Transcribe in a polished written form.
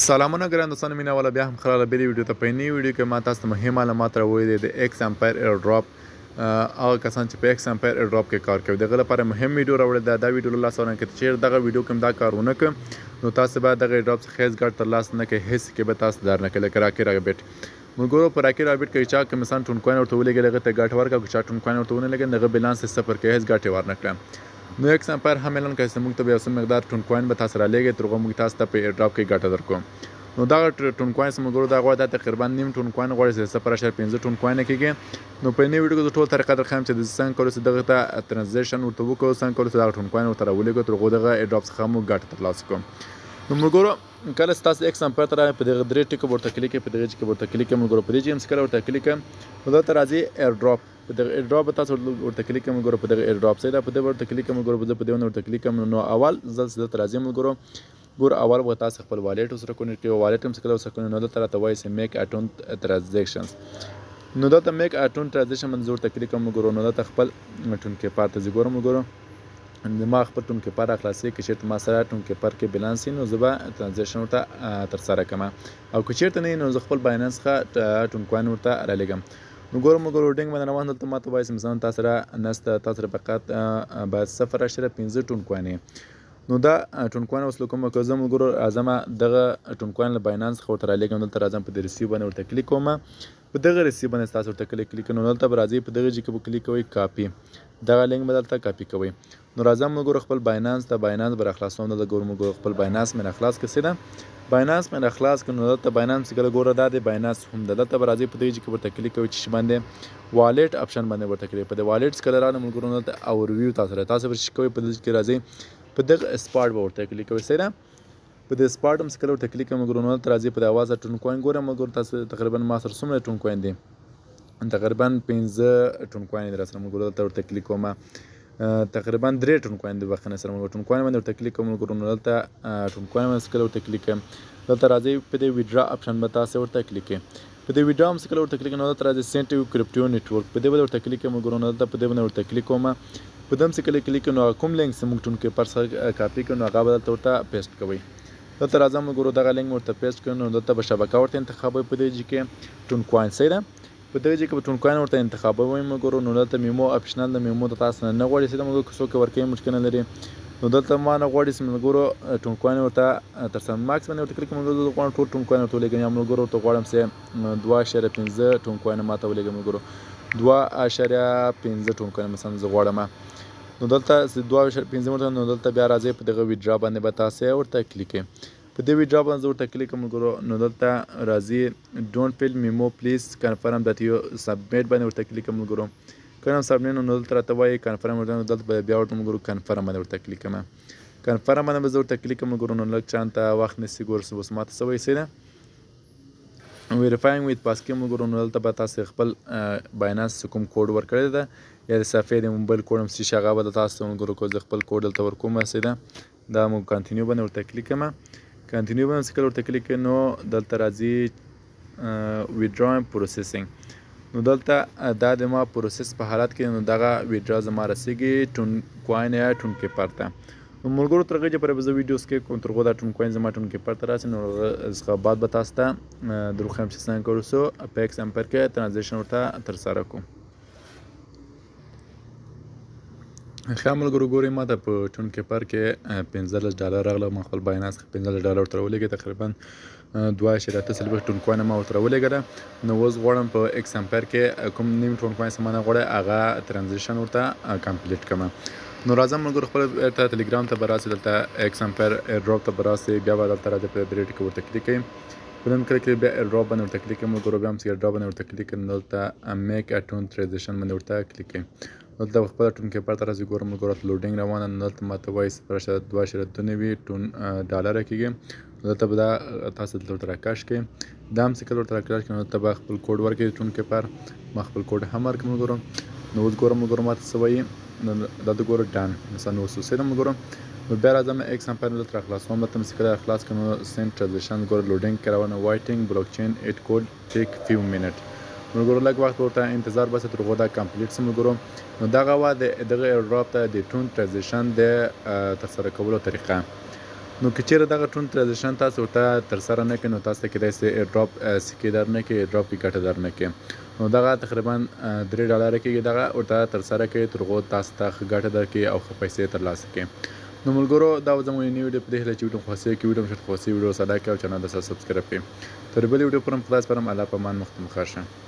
سلامونه ګران دوستانو مینه والا بیا هم خلاله بلی ویډیو ته په نی ویډیو کې ما تاسو ته مهم معلومات راوړي دي د ایکس امپایر ایر ډراپ هغه کسان چې په ایکس امپایر ایر ډراپ کې کار کوي دغه لپاره مهم ویډیو راوړی دا ویډیو له لاسه ورنکړئ چې دغه ویډیو کې دا کار ونه کړم نو تاسو به دغه ډراپ څخه هیڅ ګټه ترلاسه نه کوئ هیڅ کې به تاسو دار نه کوئ لکه راکي رابټ مګورو په راکي رابټ کې چا کوم مثلا ټون کوین ورته ولګي هغه ته ګټه ورکړه چې ټون کوین ورته ونه لګي دغه بیلانس صفر کې هیڅ ګټه ورنه کړم نو ایکس امپایر هم اعلان کوي چې موږ ته به یو څه مقدار ټون کوین به تاسو را لګي ترغه موږ تاسو ته په ایر ډراپ کې ګټه درکوم نو دا ټون کوین سم ګورو دا غواړي تقریبا نیم ټون کوین غواړي 0.5 ټون کوین کېږي نو په نی ویډیو کې ټول طریقه درخم چې د څنګه کولو چې دغه ته ترانزیشن ورته وکړو څنګه کولو چې دا ټون کوین ورته راولېږو ترغه دغه ایر ډراپ څخه مو ګټه ترلاسه کوم نو موږ ګورو کله تاسو ایکس امپایر ته په دغه درې ټکو ورته کلیک په دغه کې ورته کلیک موږ ګورو په دې چې هم کله ورته کلیک نو دا تر راځي ایر ډراپ په دغه ایر ډراپ تاسو ورته کلیک موږ ګورو په دغه ایر ډراپ سره په دغه ورته کلیک موږ ګورو په دغه ورته کلیک نو اول ځل تر راځي موږ ګورو ګور اول به تاسو خپل والټ سره کونیکټ کړئ والټ هم سره سره کونیکټ نو دا تر ته وایي چې میک اټون ترانزیکشنز نو دا ته میک اټون ترانزیکشن منظور ته کلیک موږ ګورو نو دا خپل ټون کې پات ته ګورم ګورو ما خپل ټون کې پاره خلاصې کې چیرته ما سره ټون کې پر کې بیلانس نو زبا ترانزیکشن ورته تر سره کما او که چیرته نه نو خپل باینانس ښه ټون کوین ورته را لګم نو ګورم لوډینګ باندې روان دلته ماته وایي مثلا تاسو را نسته تاسو فقط باید 0.5 ټون کوین نو دا ټون کوین اوس کوم که زه ګورو اعظم دغه ټون کوین له باینانس خو تر لګم دلته راځم په ریسیو باندې ورته کلیک کوم په دغه ریسیو باندې تاسو ورته کلیک نو دلته راځي په دغه ځای کې کلیک کوئ کاپی دغه لینک بدلته کاپی کوئ نو راځم ګورو خپل باینانس ته باینانس بر خلاصوم د ګورم ګورو خپل باینانس مې خلاص کړی ده باینانس مې خلاص کړو دلته باینانس کله ګوره دا د باینانس هم دلته راځي په دغه ځای کې ورته کلیک کوئ چې باندې والټ اپشن باندې ورته کلیک په د والټس کله رانه موږ ګورو دلته اورویو تاسو ورشي کوئ په دغه کې راځي په دغه سپاټ به ورته کلیک کوئ سره په دې سپاټ هم سکل ورته کلیک کوم ګورنال تر راځي په د आवाज ټون کوین ګورم ګور تاسو تقریبا ما سره څومره ټون کوین دي تقریبا 15 ټون کوین در سره موږ ورته کلیک کوم تقریبا 3 ټون کوین د وخت نه سره موږ ټون کوین باندې ورته کلیک کوم ګورنال ته ټون کوین باندې سکل ورته کلیک کوم دلته راځي په دې ویډرا اپشن به تاسو ورته کلیک په دې ویډیو هم سکل ورته کلیک نو تر راځي سنټ کرپټو نیټورک په دې ورته کلیک کوم ګورنال ته په دې باندې ورته کلیک کوم په دم څه کلیک نو کوم لینک سمون ټون کې پر سره کاپی کړو هغه بدل ورته پیسټ کوئ دلته راځم ګورو دغه لینک ورته پیسټ کړو نو دلته به شبکه ورته انتخابوي په دې کې ټون کوین سره په دې کې ټون کوین ورته انتخابوي موږ ګورو نو دلته میمو اپشنل د میمو د تاسو نه غوړي سره موږ څوک ورکې مشکل نه لري نو دلته ما نه غوړي سم ګورو ټون کوین ورته تر سم ماکس باندې ورته کلیک موږ غواړو ټول ټون کوین ورته لګیم موږ ګورو ته غواړم سه 2.15 ټون کوین ماته ولګم ګورو 2.15 ټون کوین مثلا زه غواړم نو دلته 2.15 ورته نو دلته بیا راځي په دغه ویډرا باندې به تاسو ورته کلیک په دې ویډرا باندې ورته کلیک کوم ګورو نو دلته راځي ډونټ فیل میمو پلیز کنفرم دات یو سبمیټ باندې ورته کلیک کوم ګورو کله سبمیټ نو دلته راته وایي کنفرم ورته دلته بیا ورته ګورو کنفرم باندې ورته کلیک کوم کنفرم باندې ورته کلیک کوم ګورو نو لکه چانته وخت نسی ګور سو سمات سوي سره ویریفاینګ وذ پاسکې موږ ګورو نو دلته به تاسو خپل باینانس کوم کوډ ورکړی ده یا د صفحې د موبایل کوډ هم څه هغه به تاسو موږ ګورو کو خپل کوډ دلته ورکوم سیده دا موږ کنټینیو باندې ورته کلیک کوم کنټینیو باندې سکل ورته کلیک نو دلته راځي ویډرا پروسیسینګ نو دلته دا د ما پروسس په حالت کې نو دغه ویډرا زما رسیږي ټون کوین یا ټون کې پرته نو ملګرو ترغه چې پر بزو ویډیوز کې کوم ترغه دا ټون کوین زما ټون کې پرته راسي نو څخه بعد به تاسو ته دروخم چې څنګه کولو سو په ایکس امپر کې ترانزیکشن ورته تر سره کوم خامل ګوري ما ته په ټون کې پر کې $15 راغله ما خپل باینانس $15 تر ولګي تقریبا 2.3 ټون کوین ما ورته ولګره نو اوس غواړم په ایکس امپر کې کوم نیم ټون کوین سمانه غواړم هغه ترانزیکشن ورته کمپلیټ کړم نو راځم موږ خپل ته ټلګرام ته براسه دلته ایکس امپر ایر ډراپ ته براسه بیا به دلته راځي په دې ټکی ورته کلیک کوم په دې کلیک بیا ایر ډراپ باندې ورته کلیک کوم ګورو بیا هم ایر ډراپ باندې ورته کلیک کوم دلته میک اټون ترانزیکشن باندې ورته کلیک کوم دلته خپل ټون کې پرته راځي ګورم لوډینګ روانه دلته ماته وایي 2.92 ټون ډالر کېږي دلته به دا تاسو دلته راکاش کې دا هم څه کله راکاش کې دلته به خپل کوډ ورکړي ټون کې پر ما خپل کوډ هم ورکوم ګورم نو اوس ګورم ماته څه وایي دا د ګورو ډان مثلا نو سوسه نو ګورم نو بیا راځم ایکس امپر دلته خلاصوم دلته مې کله خلاص کړم سنت ترانزیکشن ګور لوډینګ کراونه وایټینګ بلاک چین اټ کوډ ټیک فیو منټ نو ګورو لږ وخت ورته انتظار بس تر غوډه کمپلیټ سم ګورم نو دغه وا د دغه ډراپ ته د ټون ترانزیکشن د تر سره کولو طریقه نو که چیرې دغه ټون ترانزیکشن تاسو ورته ترسره نه کړئ نو تاسو ته کیدای سي ایرډراپ سکې درنکړي ایرډراپ کې ګټه درنکړي. نو دغه تقریبا $3 کېږي. دغه ورته ترسره کړئ تر هغو تاسو ته ښه ګټه درکړي او ښه پیسې ترلاسه کړئ. نو ملګرو دا زموږ نوې ویډیو په دې هیله چې ویډیو مو خوښ کړي، ویډیو مو ښه خوښ ویډیو سره لایک او چینل ته سبسکرایب کړئ. تر بلې ویډیو پورې خدای سپارم. الله په امان، مخ ته مو ښه شه.